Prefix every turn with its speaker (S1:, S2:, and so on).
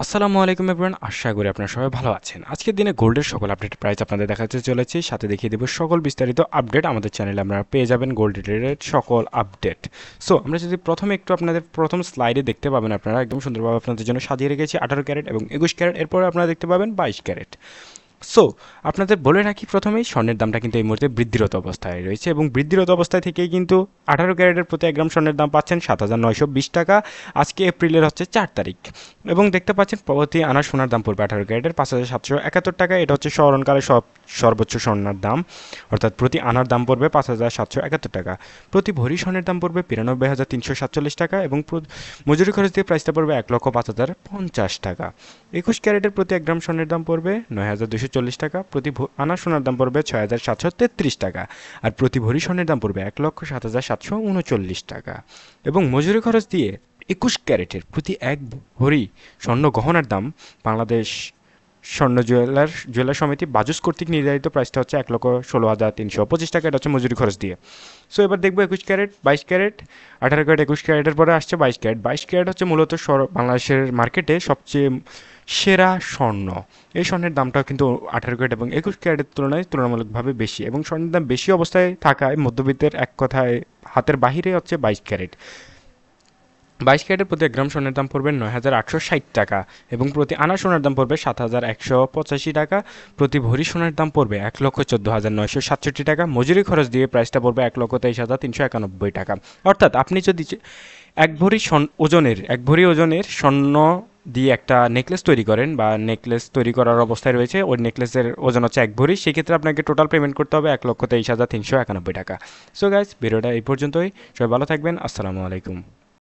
S1: আসসালামু আলাইকুম এভরিওয়ান, আশা করি আপনারা সবাই ভালো আছেন। আজকের দিনে গোল্ডের সকল আপডেট প্রাইস আপনাদের দেখাতে চলেছি, সাথে দেখিয়ে দেব সকল বিস্তারিত আপডেট। আমাদের চ্যানেলে আপনারা পেয়ে যাবেন গোল্ড রিলেটেড সকল আপডেট। সো আমরা যদি প্রথমে একটু আপনাদের প্রথম স্লাইডে দেখতে পাবেন, আপনারা একদম সুন্দরভাবে আপনাদের জন্য সাজিয়ে রেখেছি 18 ক্যারেট এবং 21 ক্যারেট। এরপরে আপনারা দেখতে পাবেন 22 ক্যারেট। সো আপনাদের বলে রাখি প্রথমেই, স্বর্ণের দামটা কিন্তু এই মুহূর্তে বৃদ্ধিরত অবস্থায় রয়েছে এবং বৃদ্ধিরত অবস্থায় থেকেই কিন্তু 18 ক্যারেটের প্রতি 1 গ্রাম স্বর্ণের দাম পাচ্ছেন 7,920 টাকা। আজকে এপ্রিলের হচ্ছে 4 তারিখ এবং দেখতে পাচ্ছেন প্রতি আনা সোনার দাম পড়বে 18 ক্যারেটের 5,771 টাকা। এটা হচ্ছে স্মরণকালে সর্বোচ্চ স্বর্ণের দাম, অর্থাৎ প্রতি আনার দাম পড়বে 5,771 টাকা। প্রতি ভরি স্বর্ণের দাম পড়বে 92,347 টাকা এবং মজুরি খরচ দিয়ে প্রাইসটা পড়বে 1,05,050 টাকা। 21 ক্যারেটের প্রতি 1 গ্রাম স্বর্ণের দাম পড়বে 9,240 টাকা। প্রতি আনা সোনার দাম পড়বে 6,733 টাকা। আর প্রতি ভরি স্বর্ণের দাম পড়বে 1,07,739 টাকা। এবং মজুরি খরচ দিয়ে 21 ক্যারেটের প্রতি 1 ভরি স্বর্ণ গহনার দাম বাংলাদেশ স্বর্ণ জুয়েলার সমিতি বাজুস কর্তৃক নির্ধারিত প্রাইসটা হচ্ছে 1,16,325 টাকা। এটা হচ্ছে মজুরি খরচ দিয়ে। সো এবার দেখবো 21 ক্যারেট, 22 ক্যারেট, 18 ক্যারেট, 21 ক্যারেটের পরে আসছে 22 ক্যারেট। 22 ক্যারেট হচ্ছে মূলত বাংলাদেশের মার্কেটে সবচেয়ে সেরা স্বর্ণ। এই স্বর্ণের দামটাও কিন্তু 18 ক্যারেট এবং 21 ক্যারেটের তুলনায় তুলনামূলকভাবে বেশি, এবং স্বর্ণের দাম বেশি অবস্থায় থাকায় মধ্যবিত্তের এক কথায় হাতের বাহিরে হচ্ছে 22 ক্যারেট। 22 ক্যারেটের প্রতি 1 গ্রাম স্বর্ণের দাম পড়বে 9,860 টাকা এবং প্রতি আনা সোনার দাম পড়বে 7,185 টাকা। প্রতি ভরি সোনার দাম পড়বে 1,14,967 টাকা। মজুরি খরচ দিয়ে প্রাইসটা পড়বে 1,23,391 টাকা। অর্থাৎ আপনি যদি এক ভরি ওজনের স্বর্ণ দিয়ে একটা নেকলেস তৈরি করেন, বা নেকলেস তৈরি করার অবস্থায় রয়েছে, ওই নেকলেসের ওজন হচ্ছে 1 ভরি, সেক্ষেত্রে আপনাকে টোটাল পেমেন্ট করতে হবে 1,23,391 টাকা। সো গাইস, ভিডিওটা এই পর্যন্তই। সবাই ভালো থাকবেন। আসসালামু আলাইকুম।